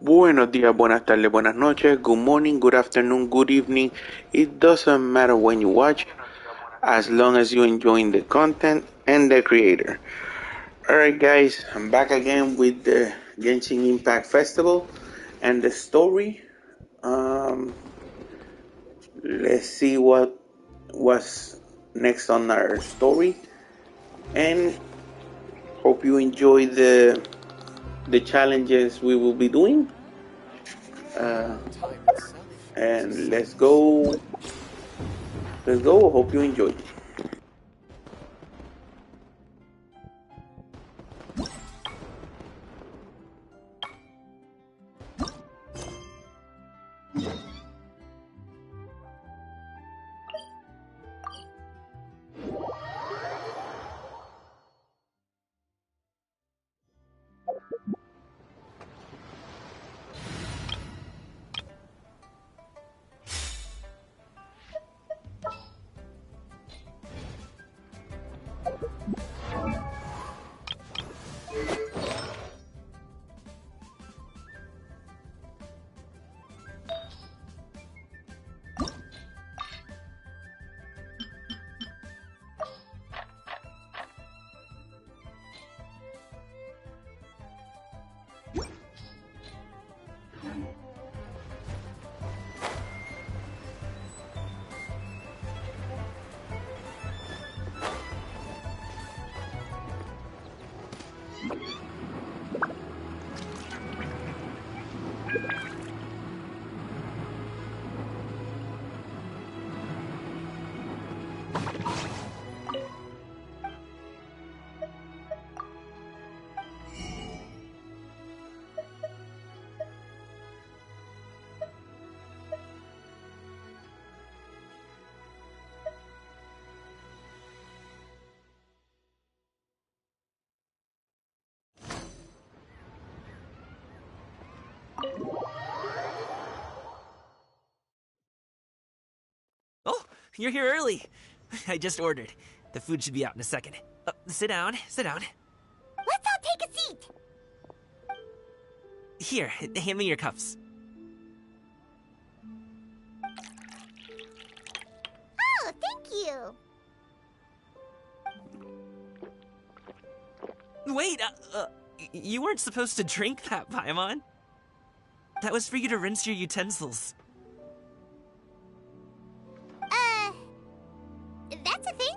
Buenos días, buenas tardes, buenas noches, good morning, good afternoon, good evening. It doesn't matter when you watch, as long as you're enjoying the content and the creator. Alright guys, I'm back again with the Genshin Impact Festival and the story. Let's see what was next on our story, and hope you enjoy the challenges we will be doing. And let's go. Let's go. Hope you enjoy. Oh, you're here early. I just ordered. The food should be out in a second. Sit down, sit down. Let's all take a seat. Here, hand me your cups. Oh, thank you. Wait, you weren't supposed to drink that, Paimon. That was for you to rinse your utensils. That's a thing?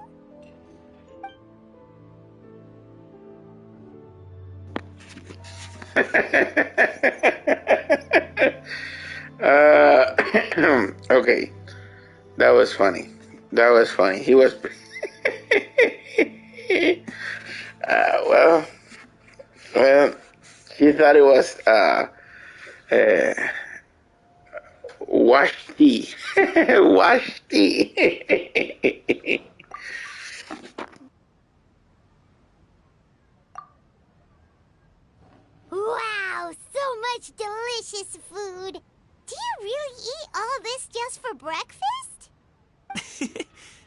Okay, that was funny. That was funny. He was. Well, well, he thought it was wash tea. Wash tea. Wow, so much delicious food. Do you really eat all this just for breakfast?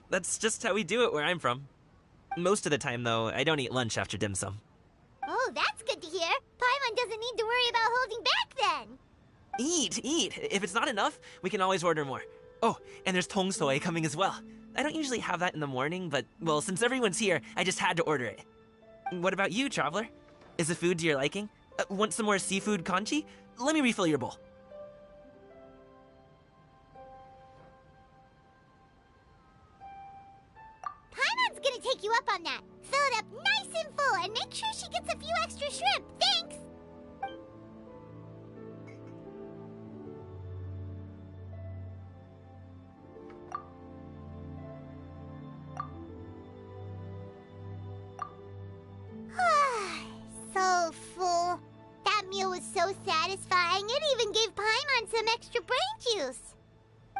That's just how we do it where I'm from. Most of the time, though, I don't eat lunch after dim sum. Oh, that's good to hear. Paimon doesn't need to worry about holding back then. Eat, eat. If it's not enough, we can always order more. Oh, and there's tong soy coming as well. I don't usually have that in the morning, but, well, since everyone's here, I just had to order it. What about you, traveler? Is the food to your liking? Want some more seafood congee? Let me refill your bowl. Paimon's gonna take you up on that. Fill it up nice and full and make sure she gets a few extra shrimp. Thanks! So full. That meal was so satisfying, it even gave Paimon some extra brain juice.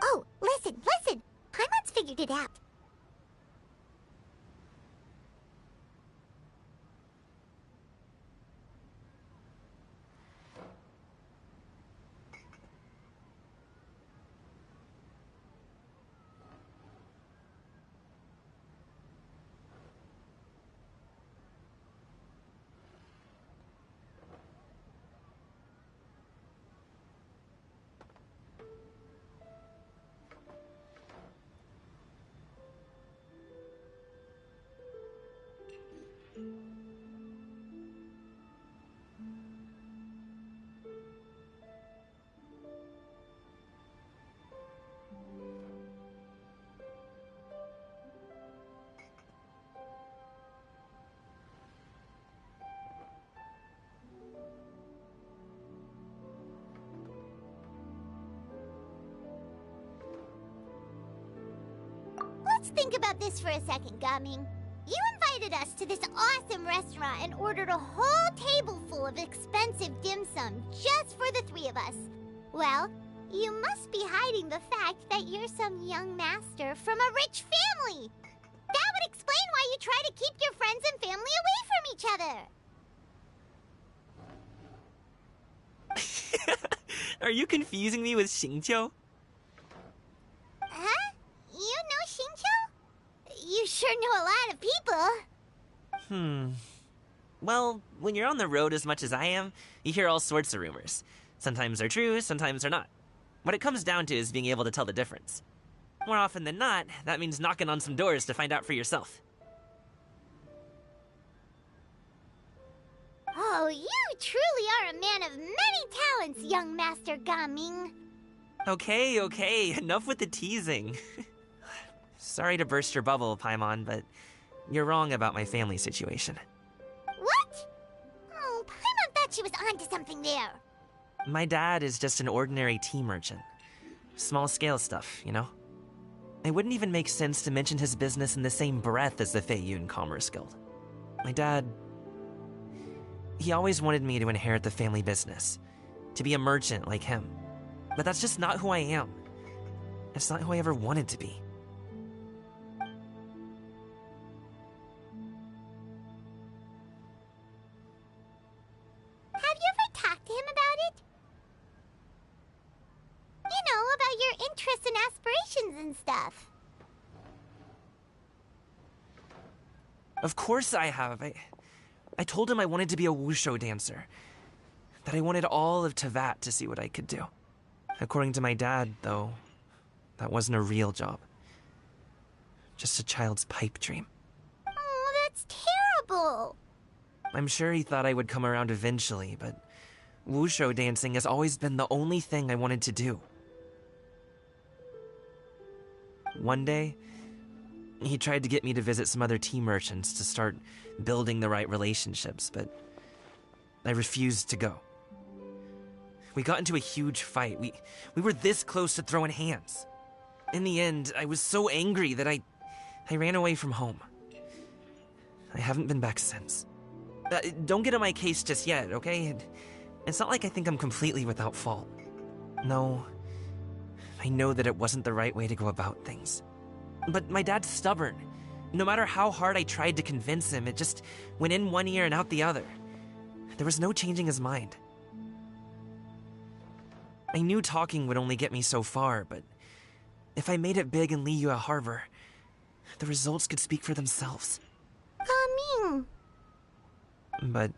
Oh, listen, listen. Paimon's figured it out. think about this for a second, Gaming. You invited us to this awesome restaurant and ordered a whole table full of expensive dim sum just for the three of us. Well, you must be hiding the fact that you're some young master from a rich family. That would explain why you try to keep your friends and family away from each other. Are you confusing me with Xingqiu? Huh? You know Xingqiu? You sure know a lot of people. Well, when you're on the road as much as I am, you hear all sorts of rumors. Sometimes they're true, sometimes they're not. What it comes down to is being able to tell the difference. More often than not, that means knocking on some doors to find out for yourself. Oh, you truly are a man of many talents, young Master Gaming. Okay, enough with the teasing. Sorry to burst your bubble, Paimon, but you're wrong about my family situation. What? Oh, Paimon thought she was onto something there. My dad is just an ordinary tea merchant. Small-scale stuff, you know? It wouldn't even make sense to mention his business in the same breath as the Feiyun Commerce Guild. My dad... he always wanted me to inherit the family business, to be a merchant like him. But that's just not who I am. It's not who I ever wanted to be. Have you ever talked to him about it? You know, about your interests and aspirations and stuff. Of course I have. I told him I wanted to be a wushu dancer. That I wanted all of Tevat to see what I could do. According to my dad, though, that wasn't a real job. Just a child's pipe dream. Oh, that's terrible. I'm sure he thought I would come around eventually, but wushu dancing has always been the only thing I wanted to do. One day, he tried to get me to visit some other tea merchants to start building the right relationships, but I refused to go. We got into a huge fight. We were this close to throwing hands. In the end, I was so angry that I ran away from home. I haven't been back since. Don't get on my case just yet, okay? It's not like I think I'm completely without fault. No, I know that it wasn't the right way to go about things. But my dad's stubborn. No matter how hard I tried to convince him, it just went in one ear and out the other. There was no changing his mind. I knew talking would only get me so far, but if I made it big in Liyue Harbor, the results could speak for themselves. Gaming. But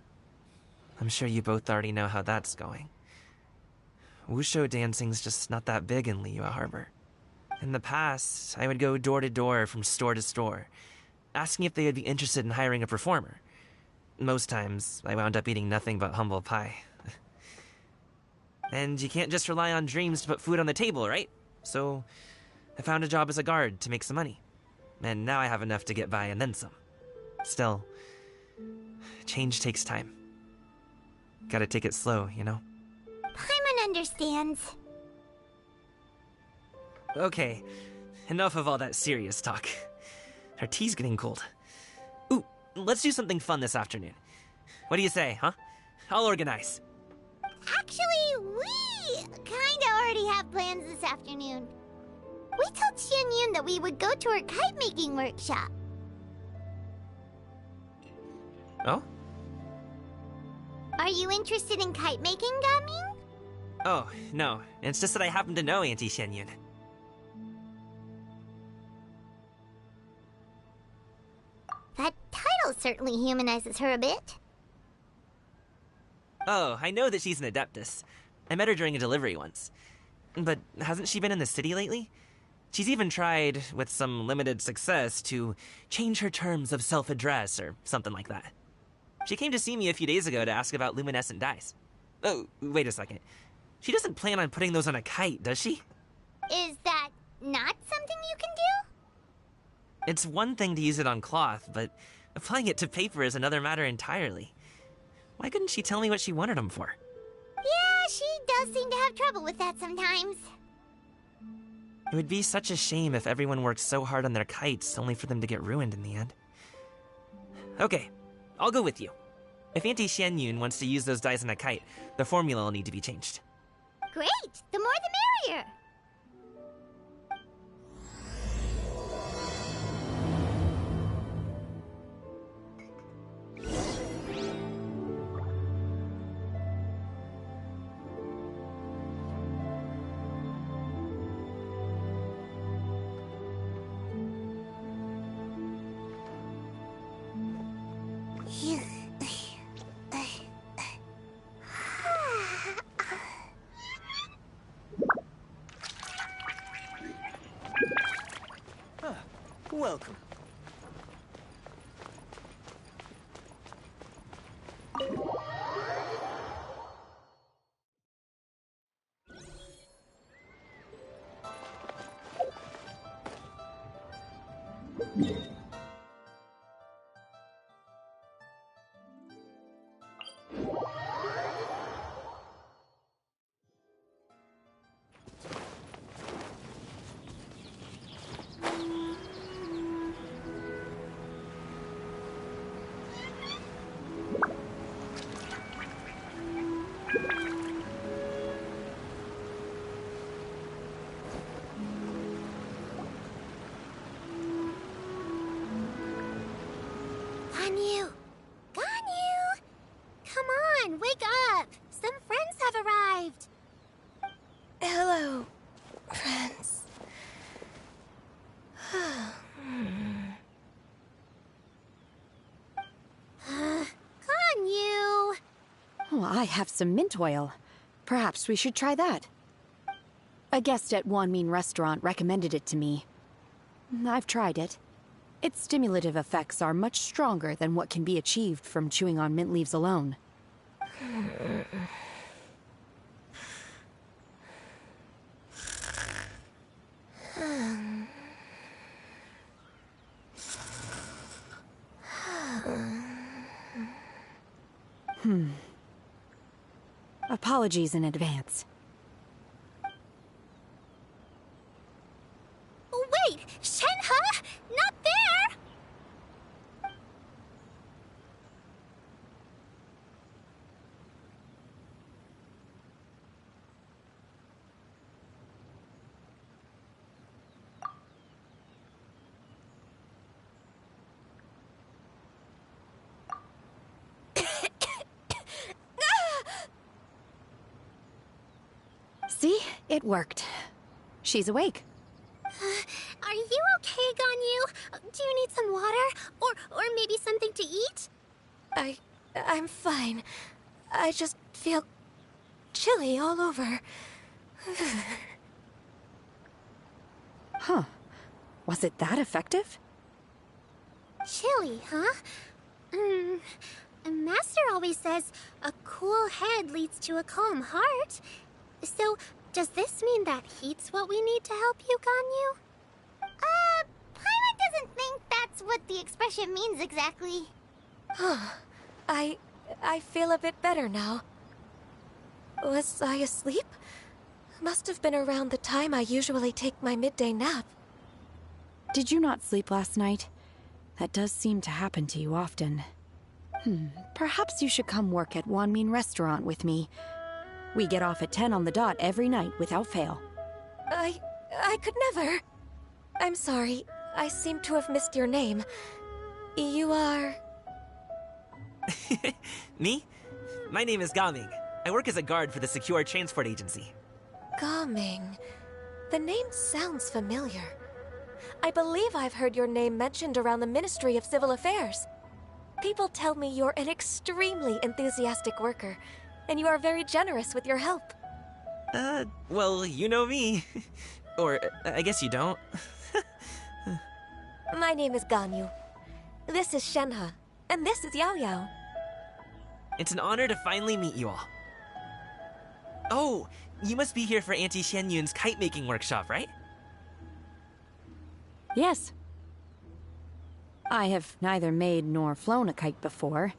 I'm sure you both already know how that's going. Wushu dancing's just not that big in Liyue Harbor. In the past, I would go door to door from store to store, asking if they would be interested in hiring a performer. Most times, I wound up eating nothing but humble pie. And you can't just rely on dreams to put food on the table, right? So, I found a job as a guard to make some money. And now I have enough to get by and then some. Still, change takes time. Gotta take it slow, you know? Paimon understands. Okay, enough of all that serious talk. Our tea's getting cold. Ooh, let's do something fun this afternoon. What do you say, huh? I'll organize. Actually, we kinda already have plans this afternoon. We told Xianyun that we would go to her kite-making workshop. Oh? Are you interested in kite-making, Gaming? Oh, no. It's just that I happen to know Auntie Xianyun. That title certainly humanizes her a bit. Oh, I know that she's an adeptus. I met her during a delivery once. But hasn't she been in the city lately? She's even tried, with some limited success, to change her terms of self-address or something like that. She came to see me a few days ago to ask about luminescent dyes. Oh, wait a second. She doesn't plan on putting those on a kite, does she? Is that not something you can do? It's one thing to use it on cloth, but applying it to paper is another matter entirely. Why couldn't she tell me what she wanted them for? Yeah, she does seem to have trouble with that sometimes. It would be such a shame if everyone worked so hard on their kites only for them to get ruined in the end. Okay, I'll go with you. If Auntie Xianyun wants to use those dies on a kite, the formula will need to be changed. Great! The more the merrier! Welcome. Ganyu! Ganyu! Come on, wake up! Some friends have arrived! Hello, friends. Ganyu! Oh, I have some mint oil. Perhaps we should try that. A guest at Wanmin Restaurant recommended it to me. I've tried it. Its stimulative effects are much stronger than what can be achieved from chewing on mint leaves alone. Apologies in advance. Wait! Shenhe! Not there! See? It worked. She's awake. Are you okay, Ganyu? Do you need some water? Or maybe something to eat? I'm fine. I just feel chilly all over. Huh. Was it that effective? Chilly, huh? Master always says a cool head leads to a calm heart. So, does this mean that heat's what we need to help you, Ganyu? Paimon doesn't think that's what the expression means exactly. I feel a bit better now. Was I asleep? Must have been around the time I usually take my midday nap. Did you not sleep last night? That does seem to happen to you often. Perhaps you should come work at Wanmin Restaurant with me. We get off at 10 on the dot every night without fail. I could never. I'm sorry. I seem to have missed your name. You are... Me? My name is Gaming. I work as a guard for the Secure Transport Agency. Gaming. The name sounds familiar. I believe I've heard your name mentioned around the Ministry of Civil Affairs. People tell me you're an extremely enthusiastic worker, and you are very generous with your help. Well, you know me. Or, I guess you don't. My name is Ganyu. This is Shenhe, and this is Yao Yao. It's an honor to finally meet you all. Oh, you must be here for Auntie Xianyun's kite-making workshop, right? Yes. I have neither made nor flown a kite before.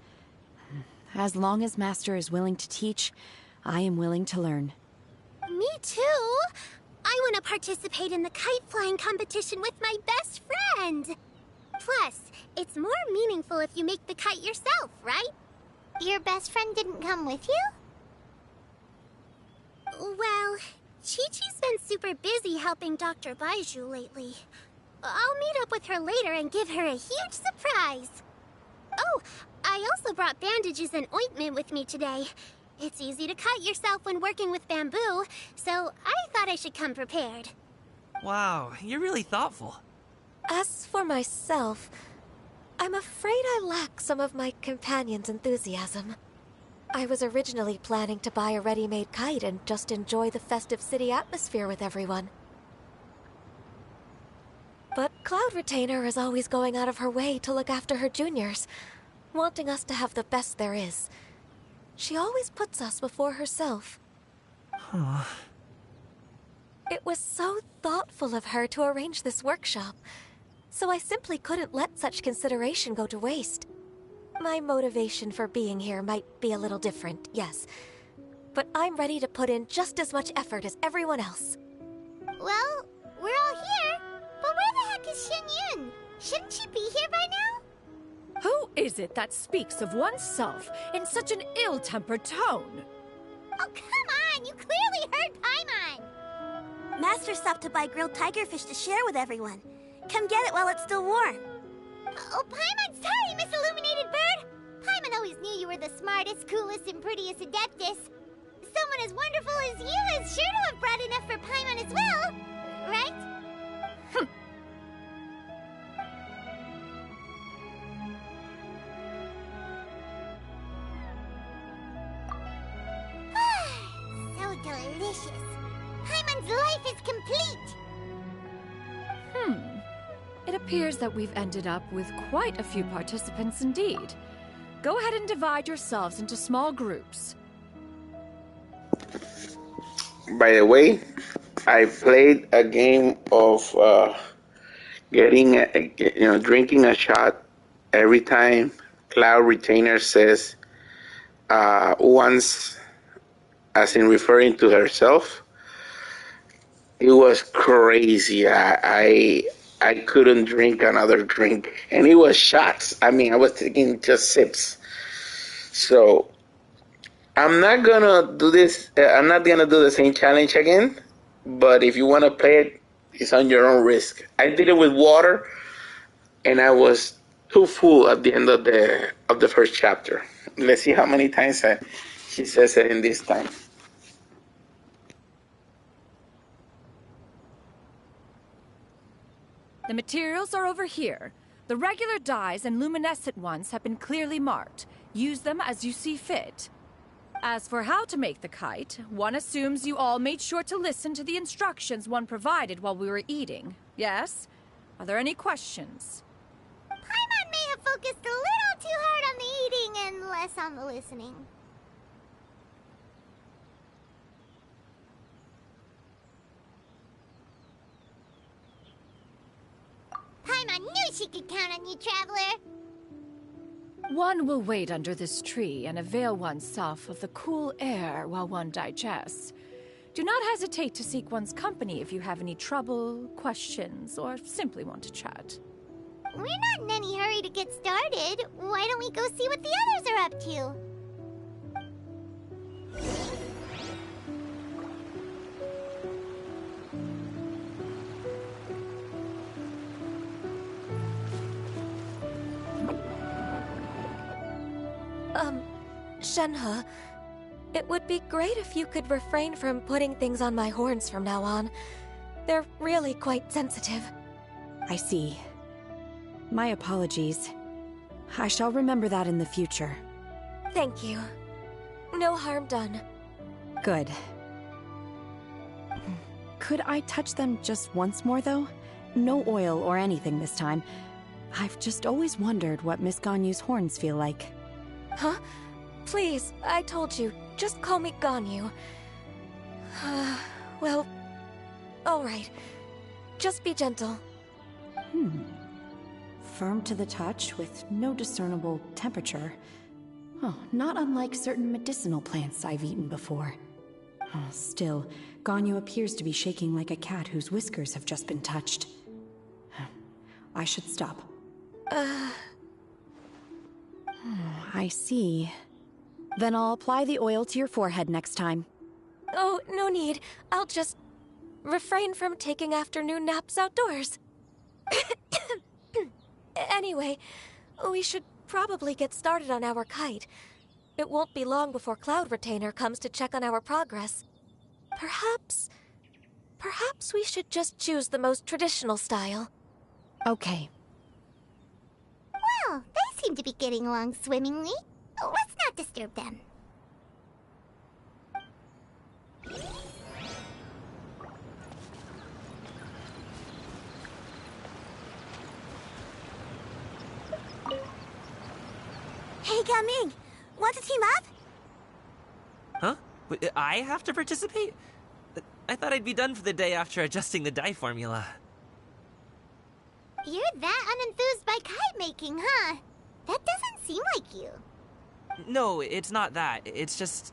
As long as Master is willing to teach, I am willing to learn. Me too. I want to participate in the kite flying competition with my best friend. Plus, it's more meaningful if you make the kite yourself, right? Your best friend didn't come with you? Well, Chi-Chi's been super busy helping Dr. Baiju lately. I'll meet up with her later and give her a huge surprise. Oh, I also brought bandages and ointment with me today. It's easy to cut yourself when working with bamboo, so I thought I should come prepared. Wow, you're really thoughtful. As for myself, I'm afraid I lack some of my companion's enthusiasm. I was originally planning to buy a ready-made kite and just enjoy the festive city atmosphere with everyone. But Cloud Retainer is always going out of her way to look after her juniors, wanting us to have the best there is. She always puts us before herself. Huh. It was so thoughtful of her to arrange this workshop, so I simply couldn't let such consideration go to waste. My motivation for being here might be a little different, yes, but I'm ready to put in just as much effort as everyone else. Well, we're all here, but where the heck is Shen Yun? Shouldn't she be here by now? Who is it that speaks of oneself in such an ill-tempered tone? Oh, come on! You clearly heard Paimon! Master stopped to buy grilled tigerfish to share with everyone. Come get it while it's still warm. Oh, Paimon, sorry, Miss Illuminated Bird! Paimon always knew you were the smartest, coolest, and prettiest Adeptus. Someone as wonderful as you is sure to have brought enough for Paimon as well, right? So delicious. Paimon's life is complete. It appears that we've ended up with quite a few participants indeed. Go ahead and divide yourselves into small groups. By the way, I played a game of drinking a shot every time Cloud Retainer says once, as in referring to herself. It was crazy. I couldn't drink another drink, and it was shots. I mean, I was taking just sips. So I'm not gonna do this. I'm not gonna do the same challenge again. But if you want to play it, it's on your own risk. I did it with water, and I was too full at the end of the first chapter. Let's see how many times she says it in this time. The materials are over here. The regular dyes and luminescent ones have been clearly marked. Use them as you see fit. As for how to make the kite, one assumes you all made sure to listen to the instructions one provided while we were eating. Yes? Are there any questions? Paimon may have focused a little too hard on the eating and less on the listening. Paimon knew she could count on you, Traveler. One will wait under this tree and avail oneself of the cool air while one digests. Do not hesitate to seek one's company if you have any trouble, questions, or simply want to chat. We're not in any hurry to get started. Why don't we go see what the others are up to? Shenhe, it would be great if you could refrain from putting things on my horns from now on. They're really quite sensitive. I see. My apologies. I shall remember that in the future. Thank you. No harm done. Good. Could I touch them just once more, though? No oil or anything this time. I've just always wondered what Miss Ganyu's horns feel like. Huh? Please, I told you. Just call me Ganyu. Well, all right. Just be gentle. Firm to the touch with no discernible temperature. Oh, not unlike certain medicinal plants I've eaten before. Still, Ganyu appears to be shaking like a cat whose whiskers have just been touched. I should stop. I see. Then I'll apply the oil to your forehead next time. Oh, no need. I'll just refrain from taking afternoon naps outdoors. Anyway, we should probably get started on our kite. It won't be long before Cloud Retainer comes to check on our progress. Perhaps we should just choose the most traditional style. Okay. Well, they seem to be getting along swimmingly. Let's not disturb them. Hey, Gaming! Want to team up? Huh? I have to participate? I thought I'd be done for the day after adjusting the dye formula. You're that unenthused by kite making, huh? That doesn't seem like you. No, it's not that. It's just...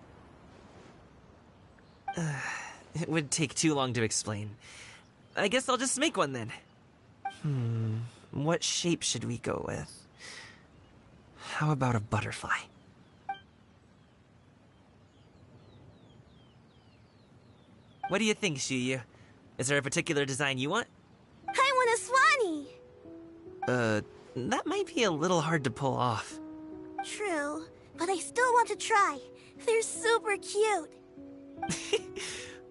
it would take too long to explain. I guess I'll just make one then. What shape should we go with? How about a butterfly? What do you think, Shuyu? Is there a particular design you want? I want a swanee! That might be a little hard to pull off. True, but I still want to try. They're super cute.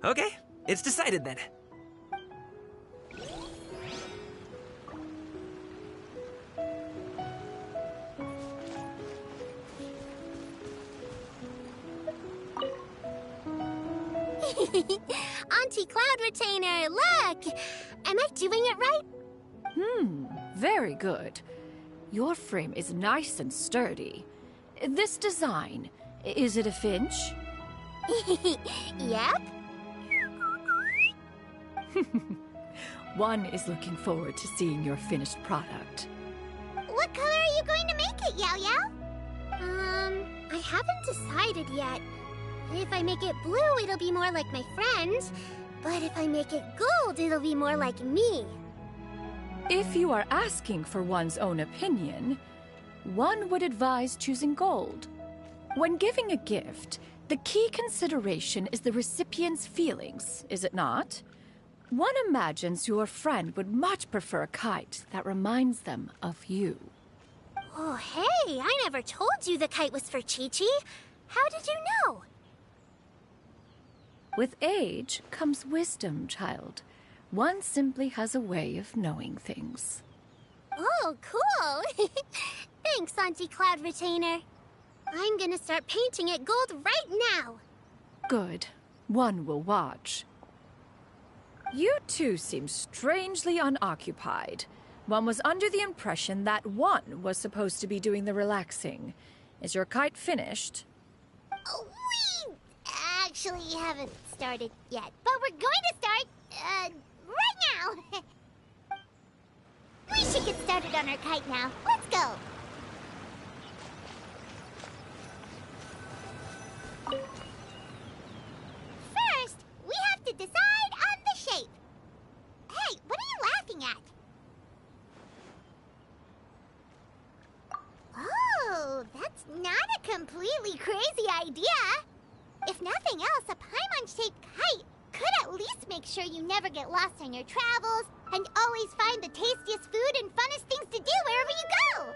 Okay, it's decided then. Auntie Cloud Retainer, look! Am I doing it right? Very good. Your frame is nice and sturdy. This design, is it a finch? Yep. One is looking forward to seeing your finished product. What color are you going to make it, Yao Yao? I haven't decided yet. If I make it blue, it'll be more like my friends. But if I make it gold, it'll be more like me. If you are asking for one's own opinion, one would advise choosing gold. When giving a gift, the key consideration is the recipient's feelings, is it not? One imagines your friend would much prefer a kite that reminds them of you. Oh, hey, I never told you the kite was for Chi-Chi. How did you know? With age comes wisdom, child. One simply has a way of knowing things. Oh, cool. Thanks, Auntie Cloud Retainer. I'm gonna start painting it gold right now. Good. One will watch. You two seem strangely unoccupied. One was under the impression that one was supposed to be doing the relaxing. Is your kite finished? We actually haven't started yet, but we're going to start, right now. We should get started on our kite now. Let's go. First, we have to decide on the shape. Hey, what are you laughing at? Oh, that's not a completely crazy idea. If nothing else, a Paimon-shaped kite could at least make sure you never get lost on your travels and always find the tastiest food and funnest things to do wherever you go.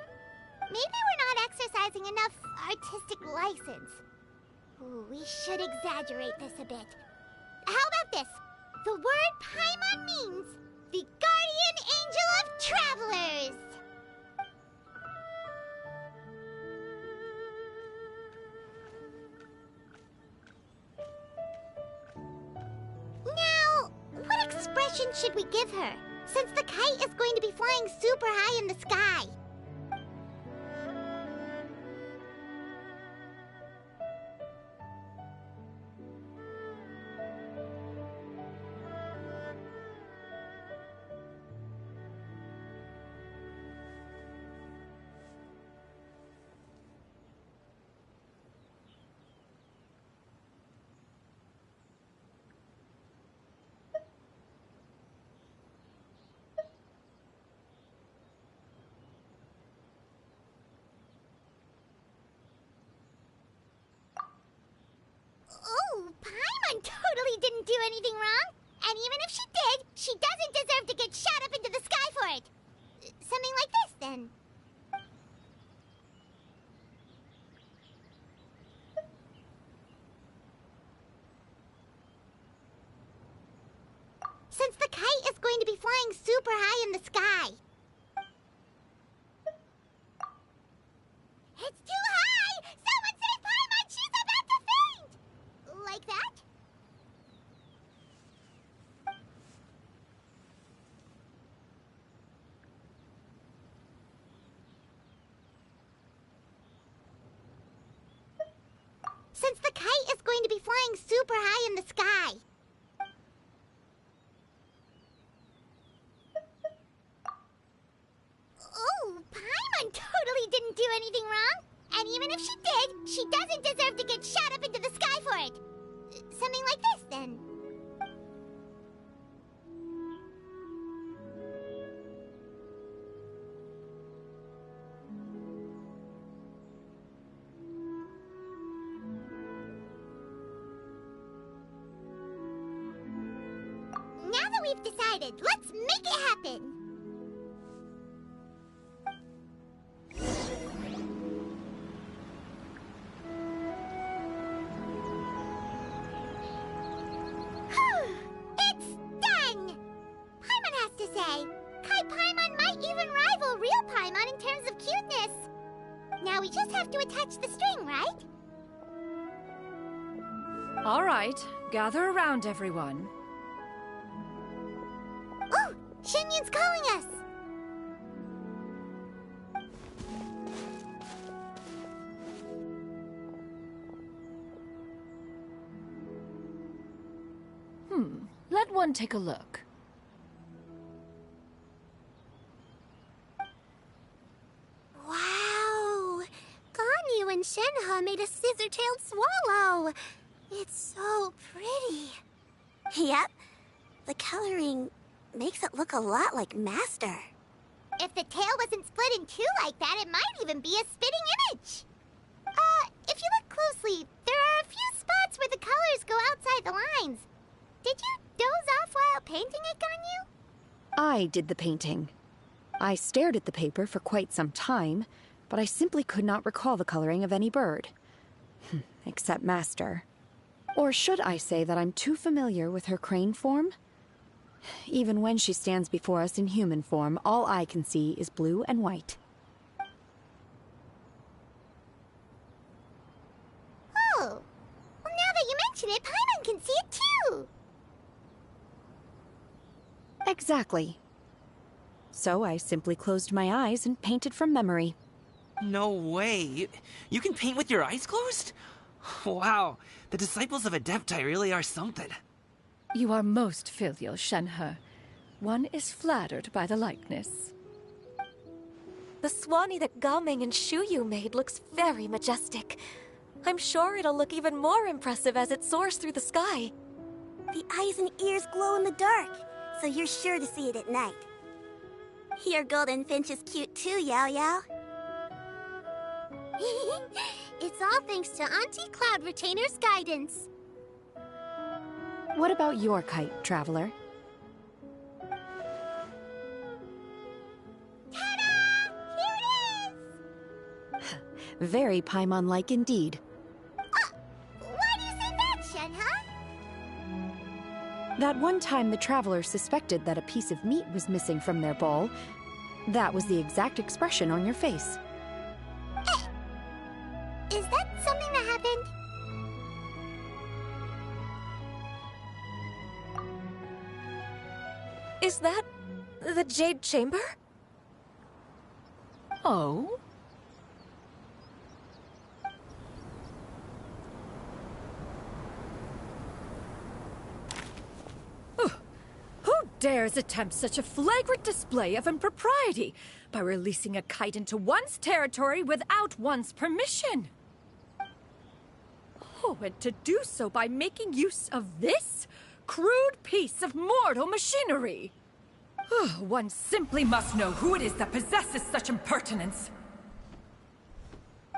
Maybe we're not exercising enough artistic license. Ooh, we should exaggerate this a bit. How about this? The word Paimon means the guardian angel of travelers. Now, what expression should we give her, since the kite is going to be flying super high in the sky? anything wrong. And even if she did, she doesn't deserve to get shot up into the sky for it. Something like this, then. Since the kite is going to be flying super high in the sky. It's too high! Someone save Paimon! She's about to faint! Like that? Since the kite is going to be flying super high in the sky. Oh, Paimon totally didn't do anything wrong. And even if she did, she doesn't deserve to get shot up into the sky for it. Something like this, then. Now that we've decided, let's make it happen! It's done! Paimon has to say, Kai Paimon might even rival real Paimon in terms of cuteness. Now we just have to attach the string, right? All right, gather around, everyone. Oh, Shenyun's calling us! Let one take a look. Wow! Ganyu and Shenhe made a scissor-tailed swallow. It's so pretty. Yep. The coloring makes it look a lot like Master. If the tail wasn't split in two like that, it might even be a spitting image. If you look closely, there are a few spots where the colors go outside the lines. Did you doze off while painting it, Ganyu? I did the painting. I stared at the paper for quite some time, but I simply could not recall the coloring of any bird. Except Master. Or should I say that I'm too familiar with her crane form? Even when she stands before us in human form, all I can see is blue and white. Oh, well, now that you mention it, Paimon can see it too! Exactly. So I simply closed my eyes and painted from memory. No way. You can paint with your eyes closed? Wow, the disciples of Adepti really are something. You are most filial, Shenhe. One is flattered by the likeness. The Swanee that Gaming and Shuyu made looks very majestic. I'm sure it'll look even more impressive as it soars through the sky. The eyes and ears glow in the dark, so you're sure to see it at night. Your golden finch is cute too, Yao Yao. It's all thanks to Auntie Cloud Retainer's guidance. What about your kite, Traveler? Ta-da! Here it is! Very Paimon-like indeed. Why do you say that, Shenhe? That one time the Traveler suspected that a piece of meat was missing from their bowl, that was the exact expression on your face. Is that something that happened? Is that the Jade Chamber? Oh? Who dares attempt such a flagrant display of impropriety by releasing a kite into one's territory without one's permission? Oh, and to do so by making use of this crude piece of mortal machinery. One simply must know who it is that possesses such impertinence.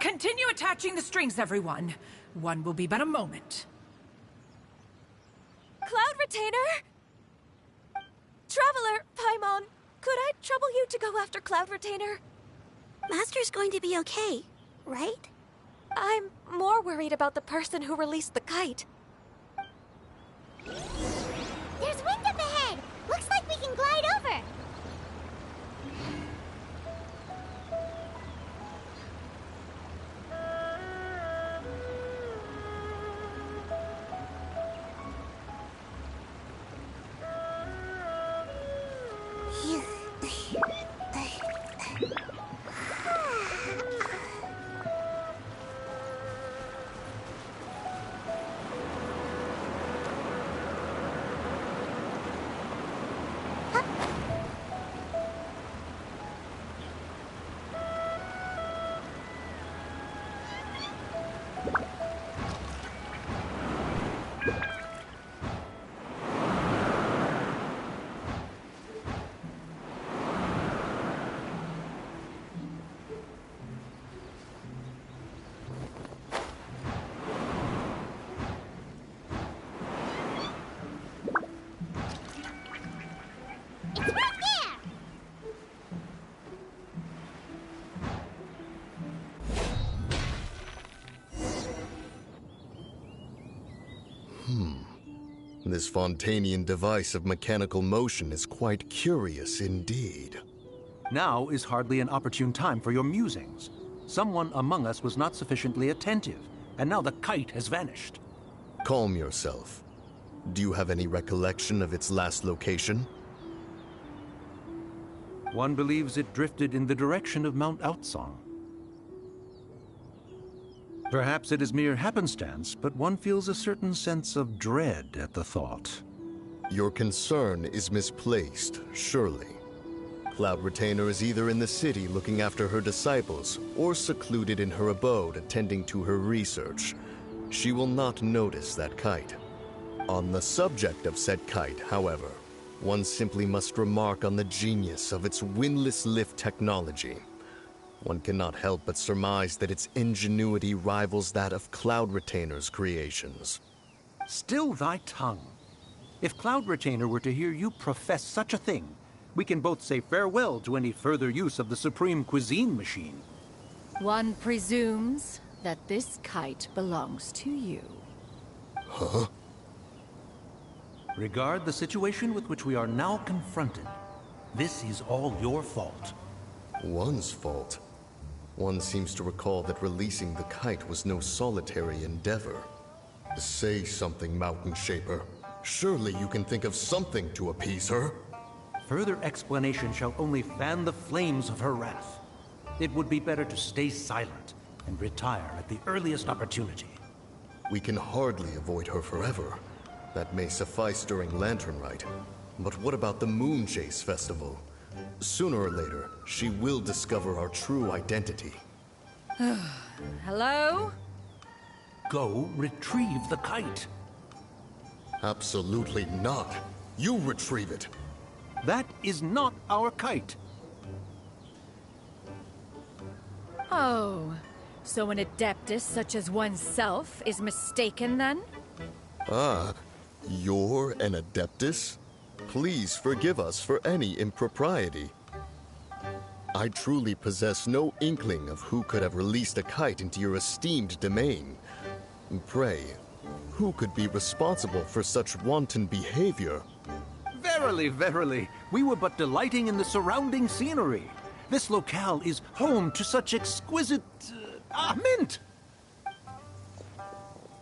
Continue attaching the strings, everyone. One will be but a moment. Cloud Retainer? Traveler, Paimon, could I trouble you to go after Cloud Retainer? Master's going to be okay, right? I'm more worried about the person who released the kite. There's wind up ahead! Looks like we can glide over! This Fontanian device of mechanical motion is quite curious indeed. Now is hardly an opportune time for your musings. Someone among us was not sufficiently attentive, and now the kite has vanished. Calm yourself. Do you have any recollection of its last location? One believes it drifted in the direction of Mount Outsong. Perhaps it is mere happenstance, but one feels a certain sense of dread at the thought. Your concern is misplaced, surely. Cloud Retainer is either in the city looking after her disciples, or secluded in her abode attending to her research. She will not notice that kite. On the subject of said kite, however, one simply must remark on the genius of its windless lift technology. One cannot help but surmise that its ingenuity rivals that of Cloud Retainer's creations. Still thy tongue. If Cloud Retainer were to hear you profess such a thing, we can both say farewell to any further use of the Supreme Cuisine Machine. One presumes that this kite belongs to you. Huh? Regard the situation with which we are now confronted. This is all your fault. One's fault? One seems to recall that releasing the kite was no solitary endeavor. Say something, Mountain Shaper. Surely you can think of something to appease her. Further explanation shall only fan the flames of her wrath. It would be better to stay silent and retire at the earliest opportunity. We can hardly avoid her forever. That may suffice during Lantern Rite. But what about the Moon Chase Festival? Sooner or later, she will discover our true identity. Hello? Go retrieve the kite. Absolutely not. You retrieve it. That is not our kite. Oh, so an adeptus such as oneself is mistaken then? Ah, you're an Adeptus? Please forgive us for any impropriety. I truly possess no inkling of who could have released a kite into your esteemed domain. Pray, who could be responsible for such wanton behavior? Verily, verily, we were but delighting in the surrounding scenery. This locale is home to such exquisite... mint!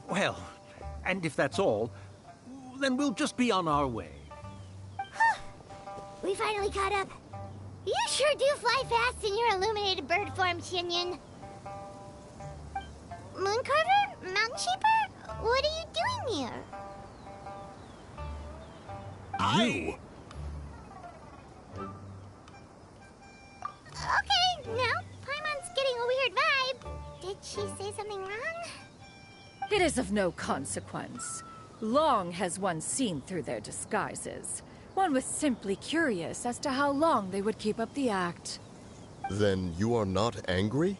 Well, and if that's all, then we'll just be on our way. We finally caught up. You sure do fly fast in your illuminated bird form, Shinyan. Mooncarver? Mountain Shaper? What are you doing here? You? Okay, now Paimon's getting a weird vibe. Did she say something wrong? It is of no consequence. Long has one seen through their disguises. One was simply curious as to how long they would keep up the act. Then you are not angry?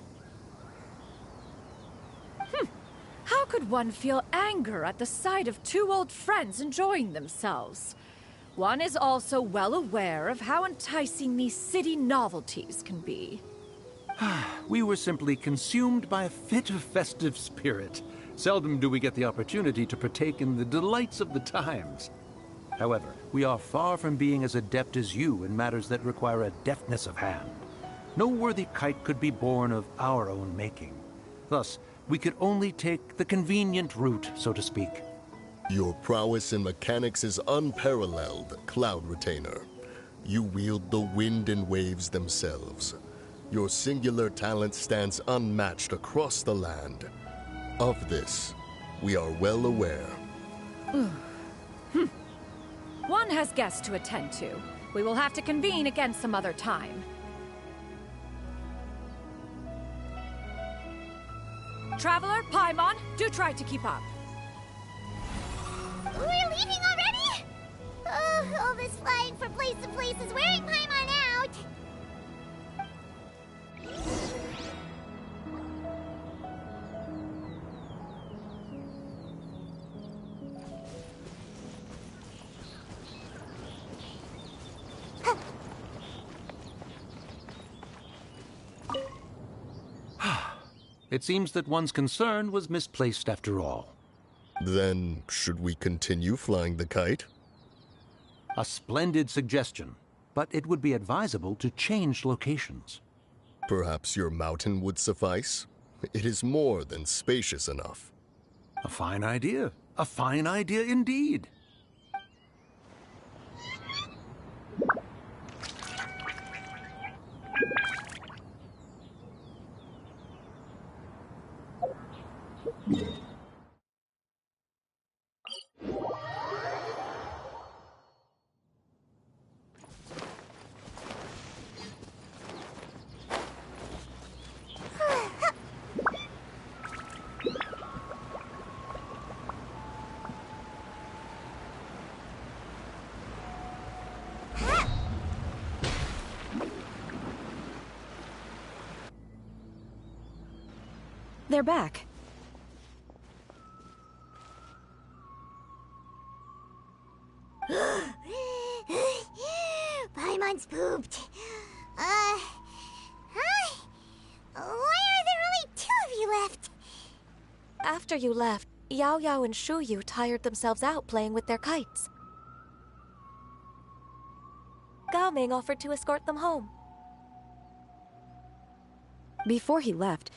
How could one feel anger at the sight of two old friends enjoying themselves. One is also well aware of how enticing these city novelties can be. We were simply consumed by a fit of festive spirit. Seldom do we get the opportunity to partake in the delights of the times. However, we are far from being as adept as you in matters that require a deftness of hand. No worthy kite could be born of our own making. Thus, we could only take the convenient route, so to speak. Your prowess in mechanics is unparalleled, Cloud Retainer. You wield the wind and waves themselves. Your singular talent stands unmatched across the land. Of this, we are well aware. One has guests to attend to. We will have to convene again some other time. Traveler, Paimon, do try to keep up. We're leaving already? Oh, all this flying from place to place is wearing Paimon out. It seems that one's concern was misplaced after all. Then, should we continue flying the kite? A splendid suggestion, but it would be advisable to change locations. Perhaps your mountain would suffice? It is more than spacious enough. A fine idea. A fine idea indeed. They're back. Paimon's pooped. Hi. Why are there only two of you left? After you left, Yao Yao and Shu Yu tired themselves out playing with their kites. Gao Ming offered to escort them home. Before he left,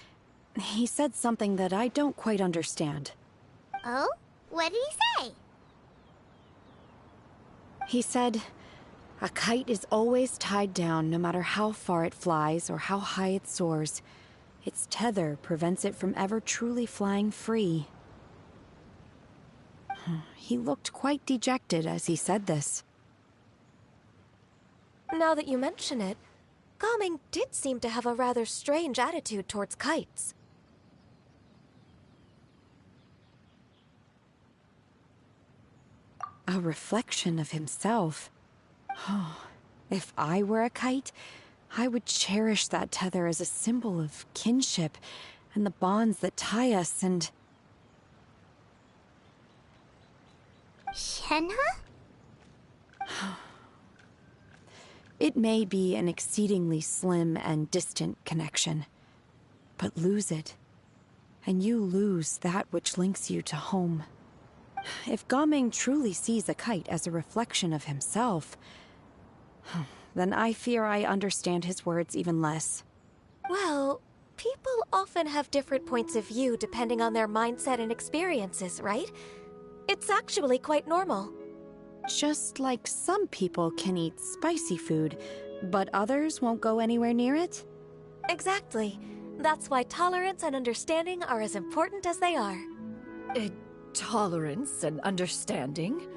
he said something that I don't quite understand. Oh? What did he say? He said, a kite is always tied down no matter how far it flies or how high it soars. Its tether prevents it from ever truly flying free. He looked quite dejected as he said this. Now that you mention it, Gao Ming did seem to have a rather strange attitude towards kites. A reflection of himself. Oh, if I were a kite, I would cherish that tether as a symbol of kinship and the bonds that tie us and... Shenhe? It may be an exceedingly slim and distant connection, but lose it, and you lose that which links you to home. If Gao Ming truly sees a kite as a reflection of himself, then I fear I understand his words even less. Well, people often have different points of view depending on their mindset and experiences, right? It's actually quite normal. Just like some people can eat spicy food, but others won't go anywhere near it? Exactly. That's why tolerance and understanding are as important as they are. Tolerance and understanding?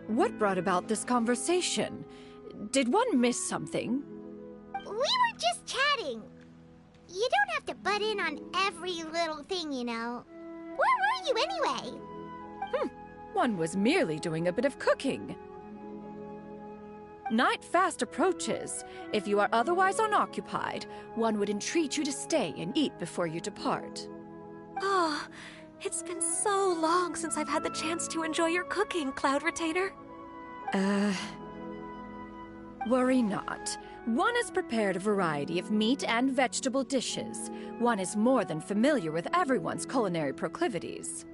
What brought about this conversation? Did one miss something? We were just chatting. You don't have to butt in on every little thing, you know. Where were you anyway? One was merely doing a bit of cooking. Night fast approaches. If you are otherwise unoccupied, one would entreat you to stay and eat before you depart. Oh, It's been so long since I've had the chance to enjoy your cooking, Cloud Retainer. Worry not. One has prepared a variety of meat and vegetable dishes. One is more than familiar with everyone's culinary proclivities.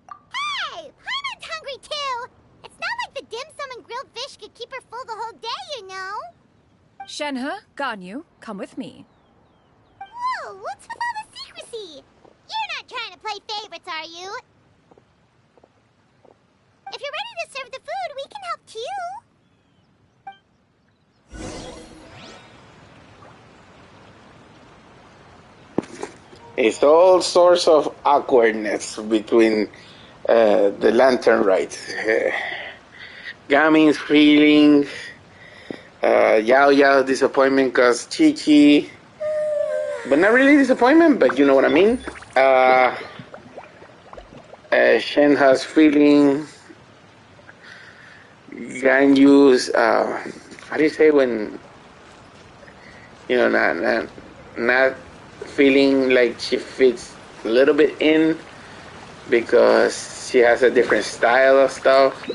Hey! Paimon's hungry too! It's not like the dim sum and grilled fish could keep her full the whole day, you know! Shenhe, Ganyu, come with me. Whoa! What's with all the secrecy? You're not trying to play favorites, are you? If you're ready to serve the food, we can help too. It's all sorts of awkwardness between the lantern rites. Gamin's feeling, Yao Yao's disappointment cause Chi-Chi, but not really disappointment, but you know what I mean. Shenhe's feeling, Ganyu's, how do you say when, you know, not feeling like she fits a little bit in because she has a different style of stuff.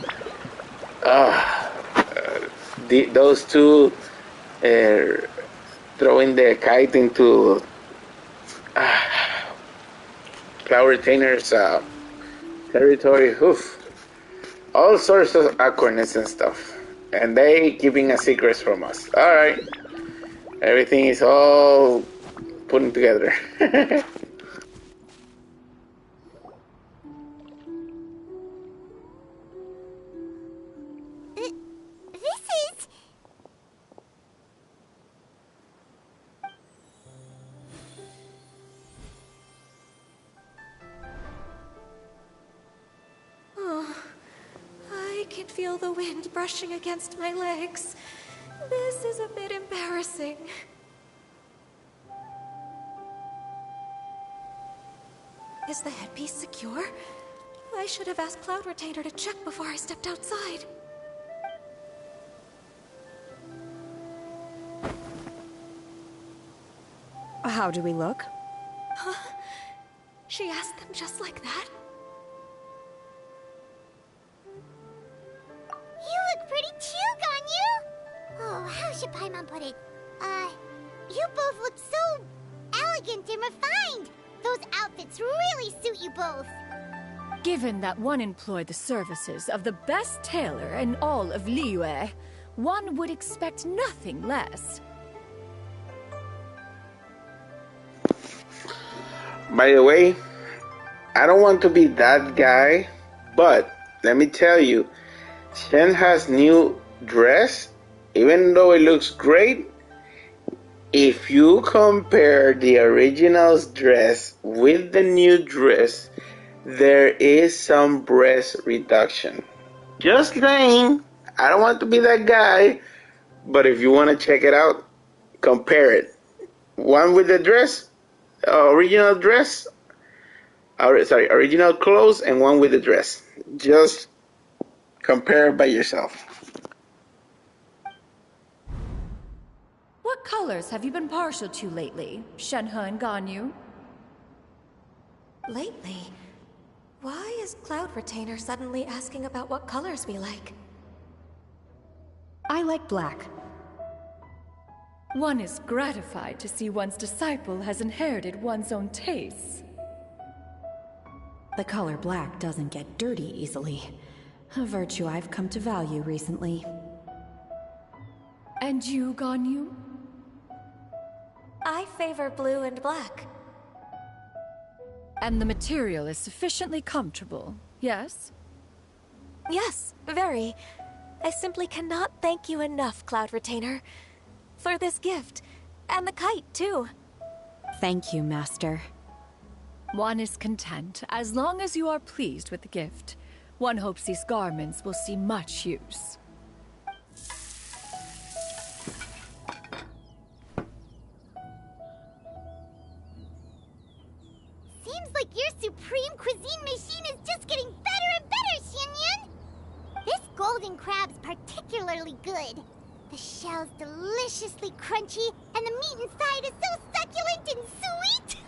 Those two throwing the kite into Cloud Retainer's territory. Oof. All sorts of awkwardness and stuff. And they keeping a secrets from us. Alright. Everything is all putting together. This is... Oh, I can feel the wind brushing against my legs. This is a bit embarrassing. Is the headpiece secure? I should have asked Cloud Retainer to check before I stepped outside. How do we look? Huh? She asked them just like that? You look pretty too, Ganyu! Oh, how should Paimon put it? You both look so elegant and refined! Those outfits really suit you both! Given that one employed the services of the best tailor in all of Liyue, one would expect nothing less. By the way, I don't want to be that guy, but let me tell you, Shenhe's new dress, even though it looks great, if you compare the original's dress with the new dress, there is some breast reduction. Just saying, I don't want to be that guy, but if you want to check it out, compare it. One with the dress, original dress, original clothes, and one with the dress. Just compare by yourself. What colors have you been partial to lately, Shenhe and Ganyu? Lately? Why is Cloud Retainer suddenly asking about what colors we like? I like black. One is gratified to see one's disciple has inherited one's own tastes. The color black doesn't get dirty easily. A virtue I've come to value recently. And you, Ganyu? I favor blue and black. And the material is sufficiently comfortable, yes? Yes, very. I simply cannot thank you enough, Cloud Retainer. For this gift. And the kite, too. Thank you, Master. One is content, as long as you are pleased with the gift. One hopes these garments will see much use. Seems like your supreme cuisine machine is just getting better and better, Xinyan! This golden crab's particularly good. The shell's deliciously crunchy, and the meat inside is so succulent and sweet!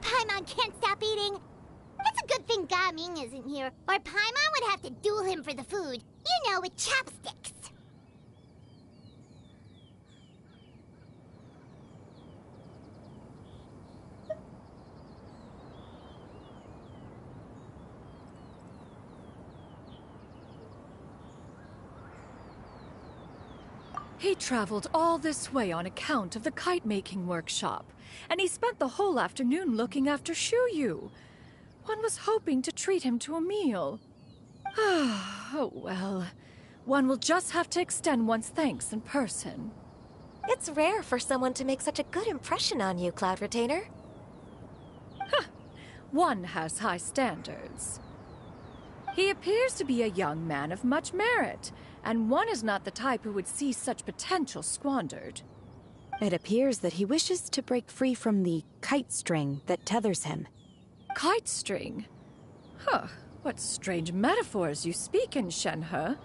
Paimon can't stop eating. It's a good thing Gaming isn't here, or Paimon would have to duel him for the food. You know, with chopsticks. He traveled all this way on account of the kite-making workshop, and he spent the whole afternoon looking after Shuyu. One was hoping to treat him to a meal. Oh well. One will just have to extend one's thanks in person. It's rare for someone to make such a good impression on you, Cloud Retainer. One has high standards. He appears to be a young man of much merit, and one is not the type who would see such potential squandered. It appears that he wishes to break free from the kite string that tethers him. Kite string? Huh, what strange metaphors you speak in, Shenhe.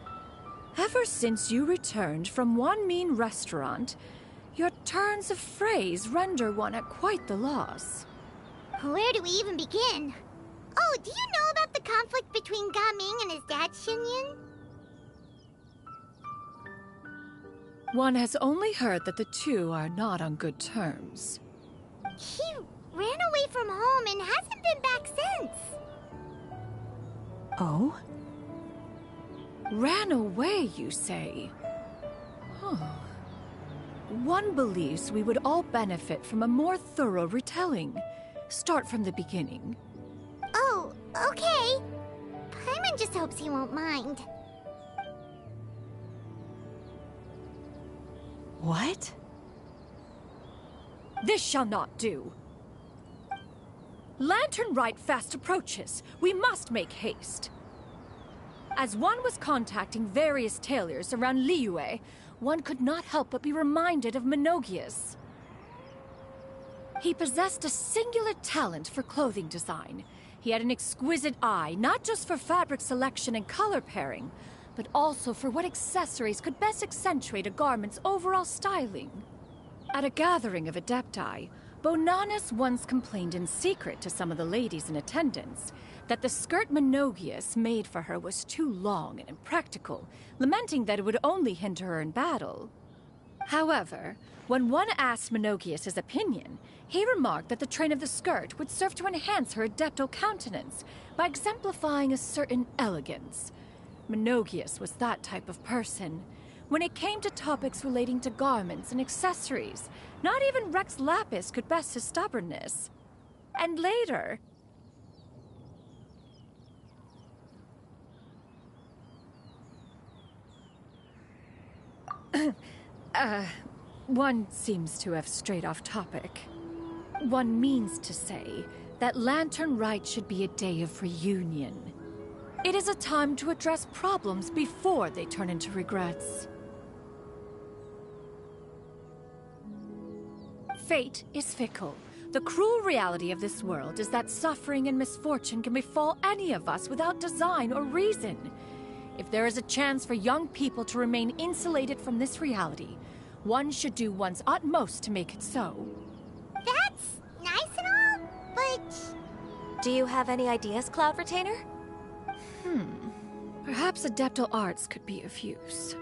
Ever since you returned from one mean restaurant, your turns of phrase render one at quite the loss. Where do we even begin? Oh, do you know about the conflict between Gaming and his dad, Xinyan? One has only heard that the two are not on good terms. He ran away from home and hasn't been back since. Oh? Ran away, you say? Huh. One believes we would all benefit from a more thorough retelling. Start from the beginning. Oh, okay. Paimon just hopes he won't mind. What? This shall not do. Lantern Rite fast approaches. We must make haste. As one was contacting various tailors around Liyue, one could not help but be reminded of Menogias. He possessed a singular talent for clothing design. He had an exquisite eye, not just for fabric selection and color pairing, but also for what accessories could best accentuate a garment's overall styling. At a gathering of Adepti, Bonanas once complained in secret to some of the ladies in attendance that the skirt Menogias made for her was too long and impractical, lamenting that it would only hinder her in battle. However, when one asked Menogias his opinion, he remarked that the train of the skirt would serve to enhance her adeptal countenance by exemplifying a certain elegance. Menogias was that type of person. When it came to topics relating to garments and accessories, not even Rex Lapis could best his stubbornness. And later... one seems to have strayed off topic. One means to say that Lantern Rite should be a day of reunion. It is a time to address problems before they turn into regrets. Fate is fickle. The cruel reality of this world is that suffering and misfortune can befall any of us without design or reason. If there is a chance for young people to remain insulated from this reality, one should do one's utmost to make it so. That's nice and all, but... Do you have any ideas, Cloud Retainer? Perhaps adeptal arts could be of use.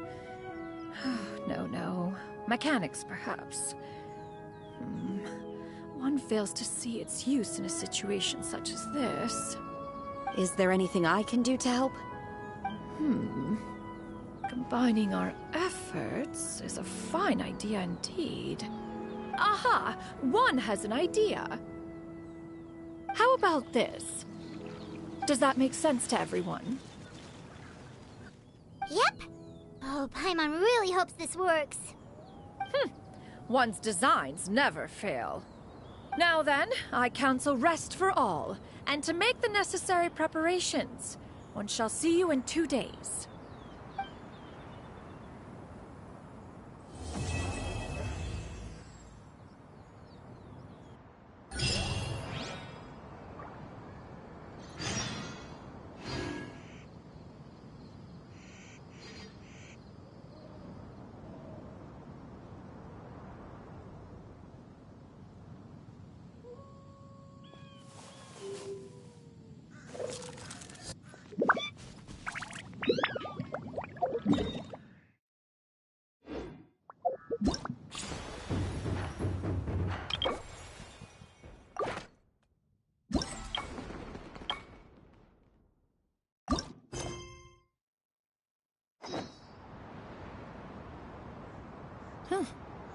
No. Mechanics, perhaps. One fails to see its use in a situation such as this. Is there anything I can do to help? Combining our efforts is a fine idea indeed. Aha! One has an idea. How about this? Does that make sense to everyone? Yep. Oh, Paimon really hopes this works. One's designs never fail. Now then, I counsel rest for all, and to make the necessary preparations. One shall see you in 2 days.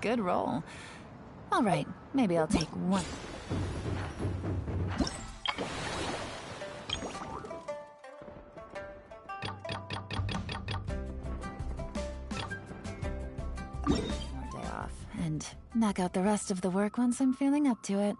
Good roll. All right, maybe I'll take one. More day off, and knock out the rest of the work once I'm feeling up to it.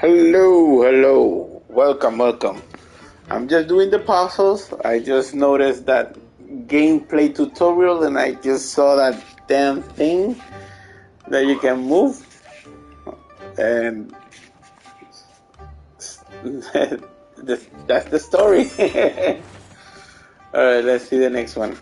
Hello, hello. Welcome. I'm just doing the puzzles. I just noticed that gameplay tutorial and I just saw that damn thing that you can move. And that's the story. Alright, let's see the next one.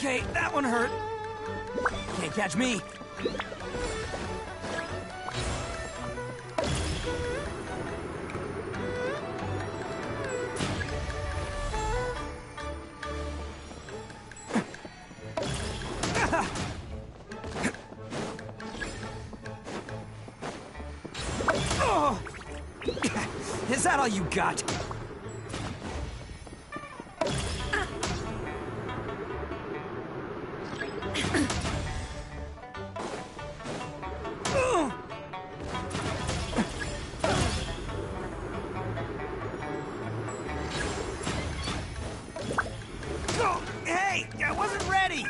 Okay, that one hurt. Can't catch me. Oh! Is that all you got? Oh, hey, I wasn't ready.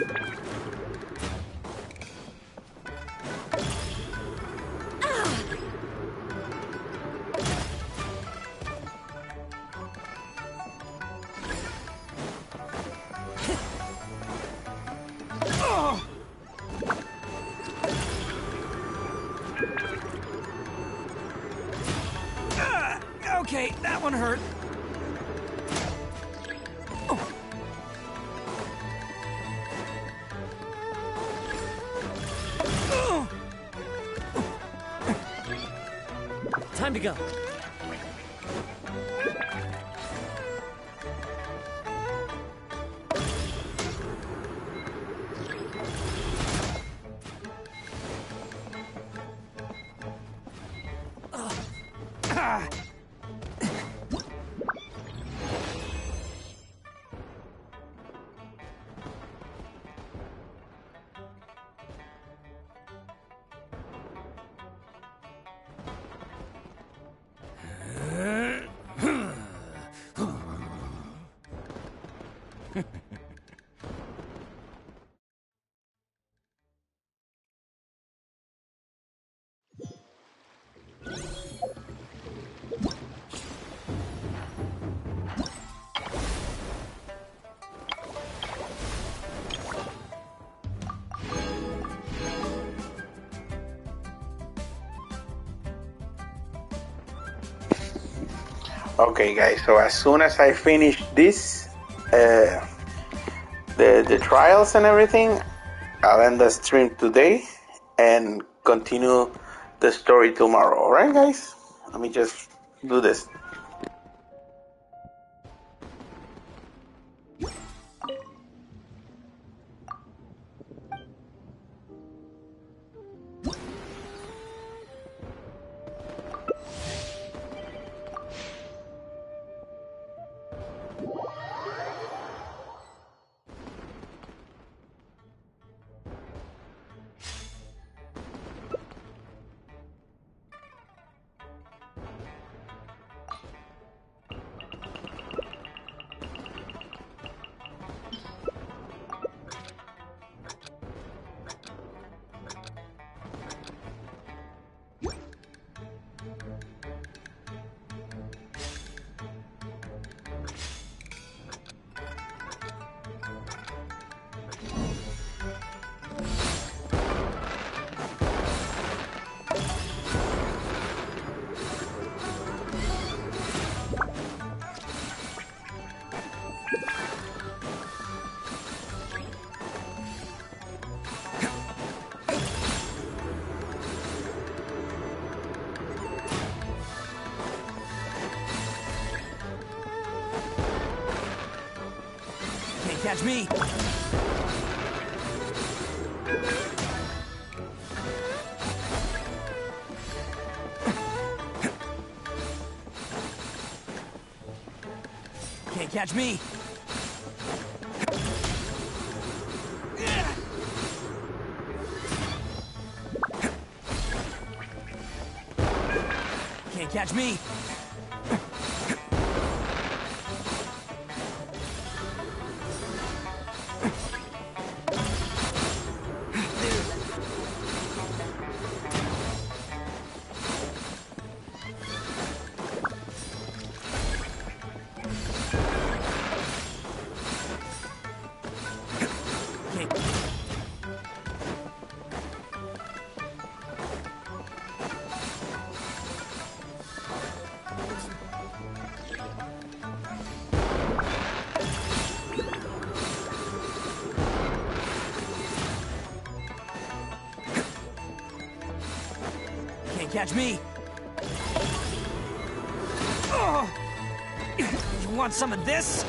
Okay, that one hurt. Time to go. Okay, guys. So as soon as I finish this, the trials and everything, I'll end the stream today and continue the story tomorrow. All right, guys. Let me just do this. Catch me! Can't catch me! Can't catch me! catch me! Oh! You want some of this?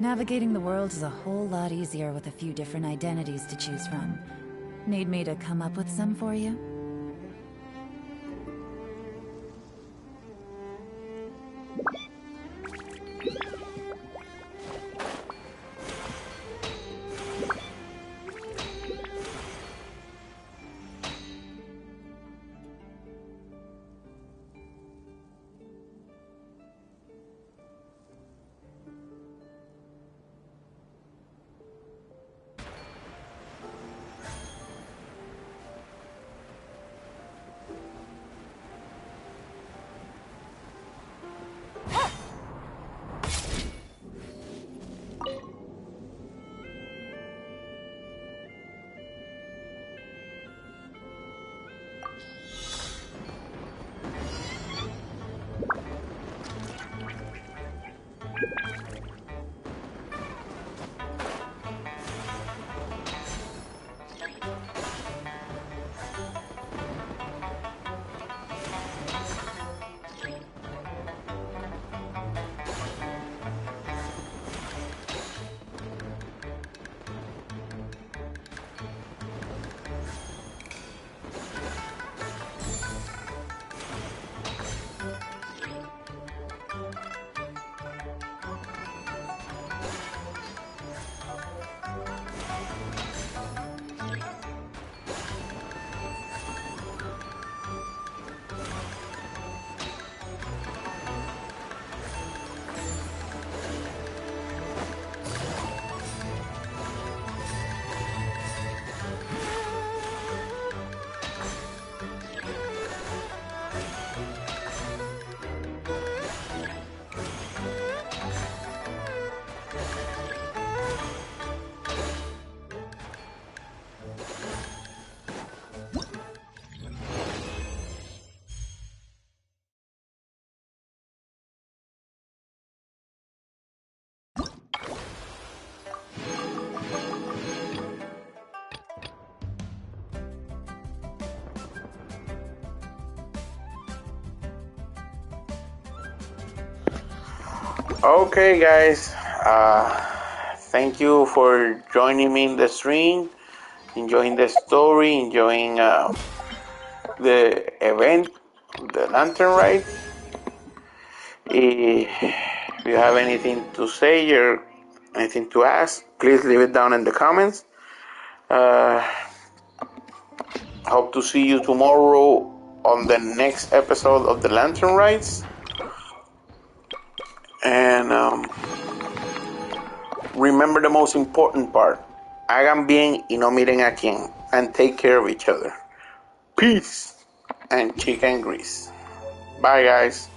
Navigating the world is a whole lot easier with a few different identities to choose from. Need me to come up with some for you? Okay, guys. Thank you for joining me in the stream, enjoying the story, enjoying the event, the lantern ride. If you have anything to say or anything to ask, please leave it down in the comments. Hope to see you tomorrow on the next episode of the lantern rides. And remember the most important part. Hagan bien y no miren a quién. And take care of each other. Peace and chicken grease. Bye, guys.